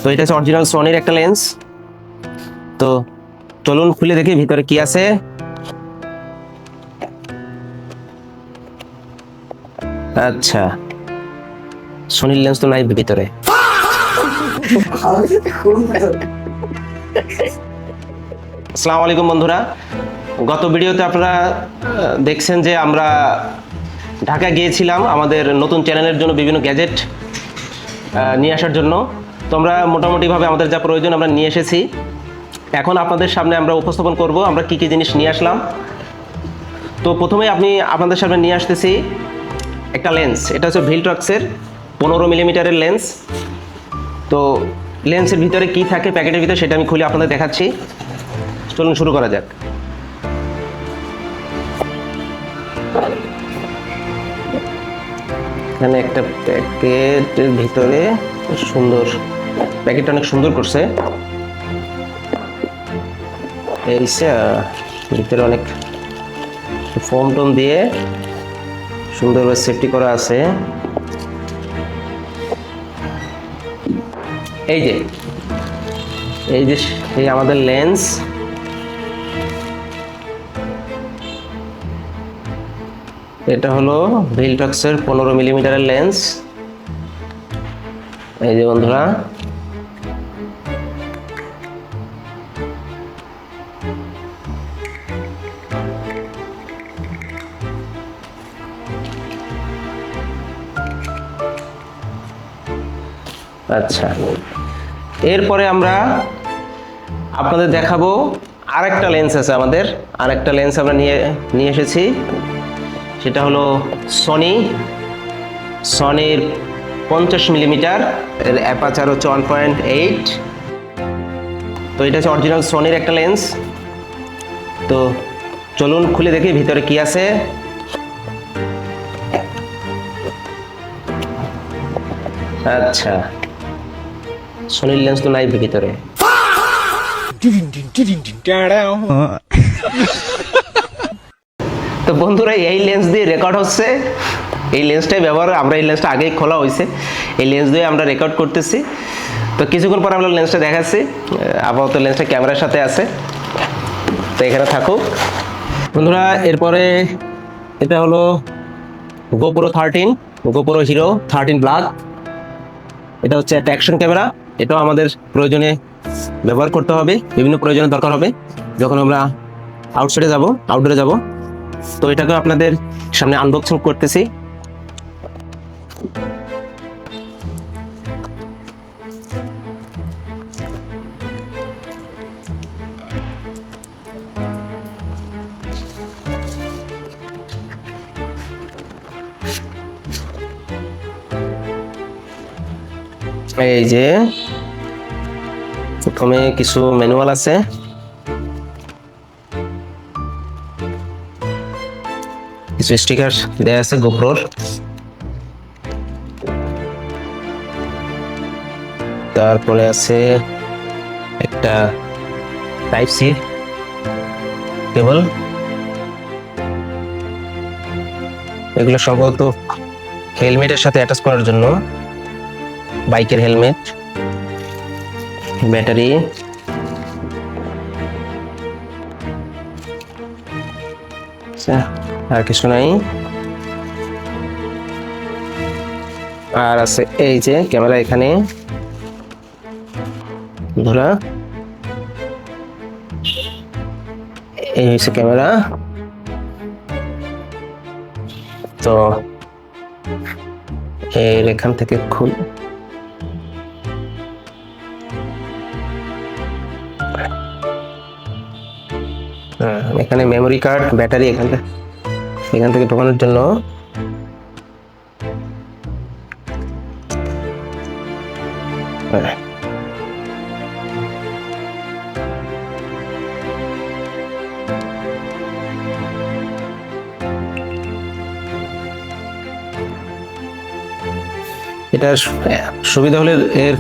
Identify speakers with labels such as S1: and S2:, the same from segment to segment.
S1: তো এটা হচ্ছে অরিজিনাল সনির একটা লেন্স। তো চলুন খুলে দেখি ভিতরে কি আছে। আচ্ছা, সনির লেন্স তো নাই ভিতরে। আসসালামু আলাইকুম বন্ধুরা, গত ভিডিওতে আপনারা দেখছেন যে আমরা ঢাকা গিয়েছিলাম আমাদের নতুন চ্যানেলের জন্য বিভিন্ন গ্যাজেট নিয়ে আসার জন্য। তো আমরা মোটামুটিভাবে আমাদের যা প্রয়োজন আমরা নিয়ে এসেছি। এখন আপনাদের সামনে আমরা উপস্থাপন করব আমরা কি কি জিনিস নিয়ে আসলাম। তো প্রথমেই আপনাদের সামনে নিয়ে আসতেছি একটা লেন্স। এটা হচ্ছে ভিলট্রক্সের 15 মিলিমিটারের লেন্স। তো লেন্সের ভিতরে কি থাকে প্যাকেটের ভিতরে সেটা আমি খুলে আপনাদের দেখাচ্ছি। চলুন শুরু করা যাক। এখানে একটা প্যাকেটের ভিতরে সুন্দর, প্যাকেটটা অনেক সুন্দর করছে। এই ভিতরে অনেক ফোম টোম দিয়ে সুন্দরভাবে সেফটি করা আছে। এই যে এই আমাদের লেন্স। এটা হলো ভিলট্রক্সের 15 মিলিমিটারের লেন্স। এই যে বন্ধুরা, আচ্ছা এরপরে আমরা আপনাদের দেখাবো আরেকটা লেন্স আছে আমাদের। আরেকটা লেন্স আমরা নিয়ে এসেছি, সেটা হলো সনির 50 মিলিমিটার, এর অ্যাপারচার হচ্ছে 1.8। তো এটা হচ্ছে অরিজিনাল সনির একটা লেন্স। তো চলুন খুলে দেখি ভিতরে কি আছে। আচ্ছা, সনির লেন্স তো নাই ভিতরে। তো বন্ধুরা, এই লেন্স দিয়ে রেকর্ড হচ্ছে। এই লেন্সটাই ব্যবহার, আমরা এই লেন্সটা আগেই খোলা হয়েছে, এই লেন্স দিয়ে আমরা রেকর্ড করতেছি। তো কিছুক্ষণ পর আমরা লেন্সটা দেখাচ্ছি। আপাতত লেন্সটা ক্যামেরার সাথে আছে, তো এখানে থাকুক বন্ধুরা। এরপরে এটা হলো গোপ্রো হিরো 13 ব্ল্যাক। এটা হচ্ছে একটা অ্যাকশন ক্যামেরা। এটাও আমাদের প্রয়োজনে ব্যবহার করতে হবে, বিভিন্ন প্রয়োজনে দরকার হবে যখন আমরা আউটডোরে যাব। তো এটাকে আপনাদের সামনে আনবক্সিং করতেছি। এই যে প্রথমে কিছু ম্যানুয়াল আছে, কিছু স্টিকার দেয়া আছে গোপ্রোর। তারপরে আছে একটা টাইপ সি কেবল। এগুলো সম্ভবত হেলমেটের সাথে অ্যাটাচ করার জন্য, বাইকের হেলমেট। ব্যাটারি, আর কিছু নাই। আর আছে এই যে ক্যামেরা, এখানে ধরা এই হচ্ছে ক্যামেরা। তো এর এখান থেকে এখানে মেমোরি কার্ড, ব্যাটারি এখান থেকে ঢোকানোর জন্য। এটার সুবিধা হলে এর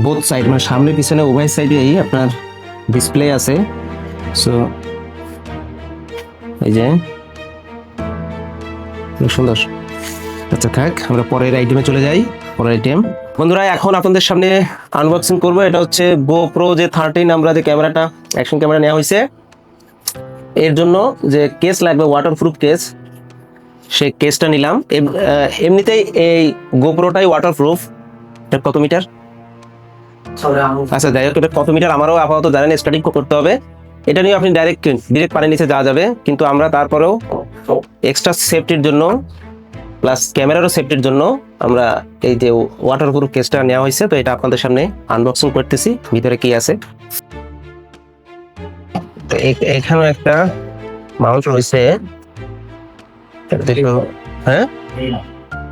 S1: বোথ সাইড, মানে সামনে পিছনে উভয় সাইডেই আপনার ডিসপ্লে আছে। সো এই যে সুন্দর। আচ্ছা থাক, আমরা পরের আইটেমে চলে যাই। পরের আইটেম বন্ধুরা এখন আপনাদের সামনে আনবক্সিং করব। এটা হচ্ছে GoPro যে 13 আমরা যে ক্যামেরাটা অ্যাকশন ক্যামেরা নেওয়া হয়েছে, এর জন্য যে কেস লাগবে ওয়াটারপ্রুফ কেস, সেই কেসটা নিলাম। এমনিতেই এই GoProটাই ওয়াটারপ্রুফ। এটা কত মিটার? আচ্ছা যাই হোক, এটা কত মিটার আমারও আপাতত জানেন, স্টাডি করতে হবে। এটা নিয়ে আপনি ডাইরেক্ট পানির নিচে যাওয়া যাবে, কিন্তু আমরা তারপরেও এক্সট্রা সেফটির জন্য প্লাস ক্যামেরারও সেফটির জন্য আমরা এই যে ওয়াটারপ্রুফ কেসটা নেওয়া হয়েছে। তো এটা আপনাদের সামনে আনবক্সিং করতেছি, ভিতরে কি আছে। তো এখানে একটা মাউন্ট রয়েছে, হ্যাঁ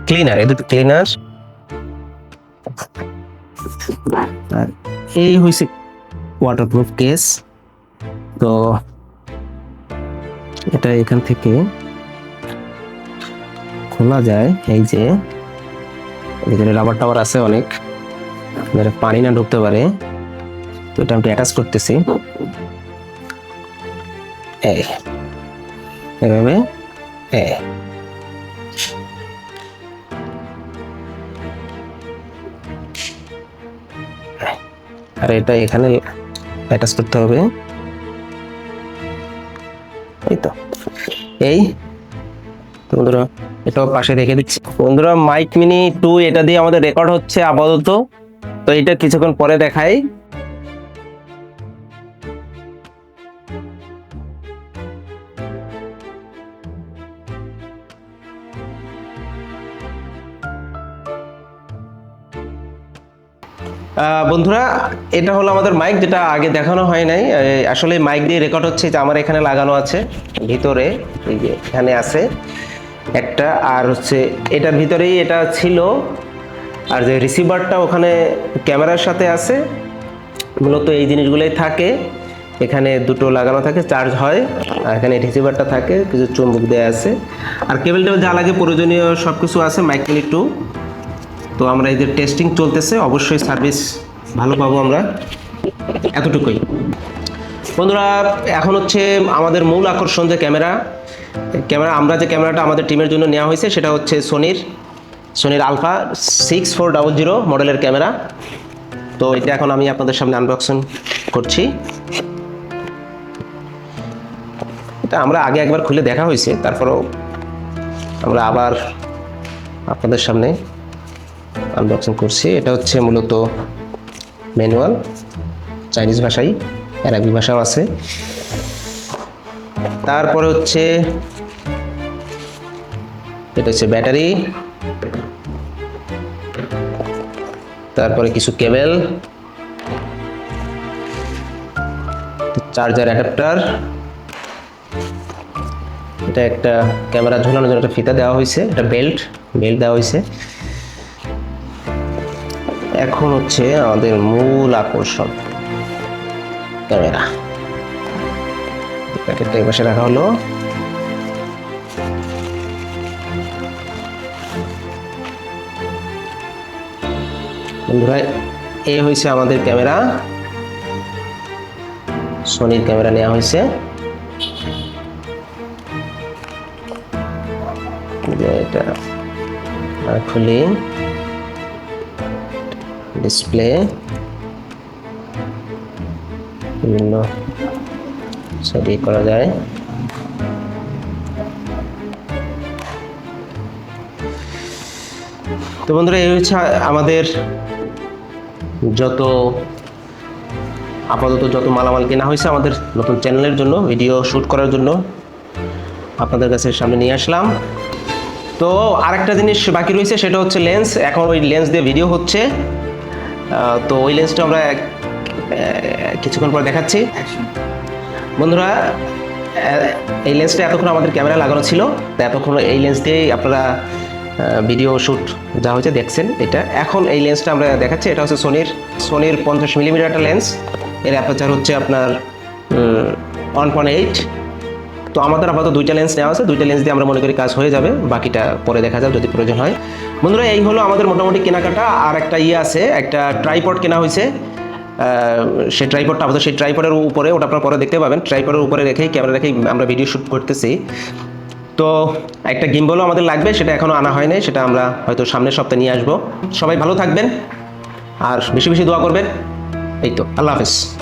S1: ক্লিনার, এই দুটো ক্লিনার। আর এই হয়েছে ওয়াটারপ্রুফ কেস। তো এটা এখান থেকে খোলা যায়, এই যে ভিতরে রাবার টাবার আছে অনেক, পানি না ঢুকতে পারে। তো এটা আমি অ্যাটাচ করতেছি এভাবে। আর এটা এখানে অ্যাটাচ করতে হবে, এই তো। এই বন্ধুরা এটাও পাশে রেখে দিচ্ছি। বন্ধুরা মাইক মিনি 2 এটা দিয়ে আমাদের রেকর্ড হচ্ছে আপাতত। তো এটা কিছুক্ষণ পরে দেখাই। বন্ধুরা এটা হলো আমাদের মাইক, যেটা আগে দেখানো হয় নাই। আসলে মাইক দিয়ে রেকর্ড হচ্ছে, যে আমার এখানে লাগানো আছে ভিতরে, এই যে এখানে আছে একটা, আর হচ্ছে এটার ভিতরেই এটা ছিল। আর যে রিসিভারটা ওখানে ক্যামেরার সাথে আছে, মূলত এই জিনিসগুলোই থাকে। এখানে দুটো লাগানো থাকে, চার্জ হয়, আর এখানে রিসিভারটা থাকে, কিছু চুম্বক দেওয়া আছে, আর কেবল টেবিল যা লাগে প্রয়োজনীয় সব কিছু আছে মাইক মিনি 2। তো আমরা এই যে টেস্টিং চলতেছে, অবশ্যই সার্ভিস ভালো পাবো আমরা, এতটুকুই। বন্ধুরা এখন হচ্ছে আমাদের মূল আকর্ষণ যে ক্যামেরা। আমরা যে ক্যামেরাটা আমাদের টিমের জন্য নেওয়া হয়েছে সেটা হচ্ছে সোনির আলফা 6400 মডেলের ক্যামেরা। তো এটা এখন আমি আপনাদের সামনে আনবক্সিং করছি। এটা আমরা আগে একবার খুলে দেখা হয়েছে, তারপরেও আমরা আবার আপনাদের সামনে আনবক্সিং করছি। এটা হচ্ছে মূলত ম্যানুয়াল, চাইনিজ ভাষায়, আরবি ভাষাও আছে। তারপরে হচ্ছে এটা হচ্ছে ব্যাটারি, তারপরে কিছু কেবল, চার্জার অ্যাডাপ্টার, এটা একটা ক্যামেরা ঝোলানোর জন্য একটা ফিতা দেওয়া হয়েছে, এটা বেল্ট দেওয়া হয়েছে। এখন হচ্ছে আমাদের মূল আকর্ষণ ক্যামেরা। প্যাকেটটা এই পাশে রাখা হলো। বন্ধুরা এই হয়েছে আমাদের ক্যামেরা, সোনির ক্যামেরা নেওয়া হয়েছে। এটা খুলি, ডিসপ্লে, বিভিন্ন ছবি করা যায়। তো বন্ধুরা এই হচ্ছে আমাদের আপাতত যত মালামাল কেনা হয়েছে আমাদের নতুন চ্যানেলের জন্য, ভিডিও শ্যুট করার জন্য আপনাদের কাছে সামনে নিয়ে আসলাম। তো আরেকটা জিনিস বাকি রয়েছে, সেটা হচ্ছে লেন্স। এখন ওই লেন্স দিয়ে ভিডিও হচ্ছে, তো ওই লেন্সটা আমরা কিছুক্ষণ পর দেখাচ্ছি। বন্ধুরা এই লেন্সটা এতক্ষণ আমাদের ক্যামেরা লাগানো ছিল, তো এতক্ষণ এই লেন্স দিয়েই আপনারা ভিডিও শ্যুট যা হয়েছে দেখছেন। এটা এখন এই লেন্সটা আমরা দেখাচ্ছি। এটা হচ্ছে সোনির 50 মিলিমিটার একটা লেন্স। এর অ্যাপারচার হচ্ছে আপনার 1.8। তো আমাদের আপাতত দুইটা লেন্স নেওয়া আছে, দুইটা লেন্স দিয়ে আমরা মনে করি কাজ হয়ে যাবে, বাকিটা পরে দেখা যাবে যদি প্রয়োজন হয়। বন্ধুরা এই হলো আমাদের মোটামুটি কেনাকাটা। আর একটা আছে, একটা ট্রাইপড কেনা হয়েছে। সেই ট্রাইপডটা আপাতত সেই ট্রাইপডের উপরে, ওটা আপনারা পরে দেখতে পাবেন, ট্রাইপডের উপরে রেখেই ক্যামেরা রেখেই আমরা ভিডিও শ্যুট করতেছি। তো একটা গিম্বলও আমাদের লাগবে, সেটা এখনও আনা হয়নি, সেটা আমরা হয়তো সামনের সপ্তাহে নিয়ে আসবো। সবাই ভালো থাকবেন আর বেশি বেশি দোয়া করবেন। এই তো, আল্লাহ হাফেজ।